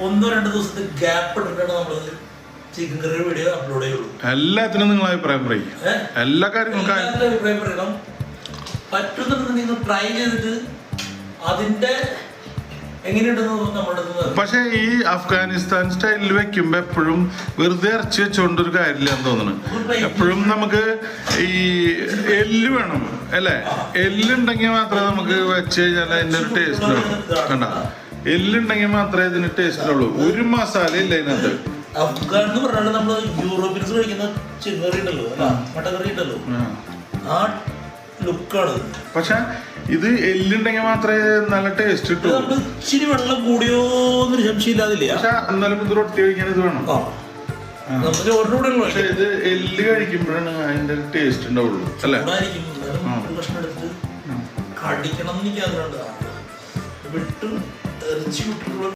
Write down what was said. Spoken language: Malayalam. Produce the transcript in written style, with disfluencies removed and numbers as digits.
1-2 ദിവസത്തെ ഗ്യാപ്പ് ഇട്ടിട്ടാണ് നമ്മൾ ചിക്കൻ കറി വീഡിയോ അപ്ലോഡ് ചെയ്യുള്ളൂ. എല്ലാത്തിനും നിങ്ങൾ അഭിപ്രായം പറയും. എല്ലാ കാര്യങ്ങൾക്കും അഭിപ്രായം പറയണം. പറ്റുന്നുണ്ടെങ്കിൽ നിങ്ങൾ ട്രൈ ചെയ്തിട്ട് അതിന്റെ പക്ഷെ ഈ അഫ്ഗാനിസ്ഥാൻ സ്റ്റൈലിൽ വെക്കുമ്പോ എപ്പോഴും വെറുതെ ഇറച്ചി വെച്ചോണ്ടൊരു കാര്യമില്ല എന്ന് തോന്നുന്നു. എപ്പോഴും നമുക്ക് ഈ എല്ല് വേണം അല്ലേ? എല്ലുണ്ടെങ്കിൽ മാത്രമേ നമുക്ക് വെച്ച് കഴിഞ്ഞാൽ അതിന്റെ ഒരു ടേസ്റ്റ് ഉള്ളൂ. കണ്ട, എല്ലുണ്ടെങ്കിൽ മാത്രമേ ഇതിന് ടേസ്റ്റ് ഉള്ളൂ. ഒരു മസാല ഇല്ല ഇതിനകത്ത്. അഫ്ഗാൻ എന്ന് പറഞ്ഞാൽ നമ്മള് യൂറോപ്യൻസ് കഴിക്കുന്ന ചിക്കൻ കറി ഉണ്ടല്ലോ, മട്ടൻ കറി ഉണ്ടല്ലോ, ആ ലുക്കാണ്. പക്ഷെ ഇത് എല്ലുണ്ടെങ്കിൽ മാത്രമേ നല്ല ടേസ്റ്റ് കിട്ടൂ. ഇച്ചിരി വെള്ളം കൂടിയോ എന്നൊരു സംശയമില്ലാതില്ല. പക്ഷെ എന്നാലും ഇത് റൊട്ടി കഴിക്കാൻ ഇത് വേണം. പക്ഷെ ഇത് എല്ല് കഴിക്കുമ്പോഴാണ് അതിന്റെ ടേസ്റ്റ് ഉണ്ടാവുള്ളൂ അല്ലേ? കടിക്കണം എന്ന് എനിക്ക് ആഗ്രഹമുണ്ട്. വിട്ട് ഇറച്ചി വിട്ടിട്ടുള്ള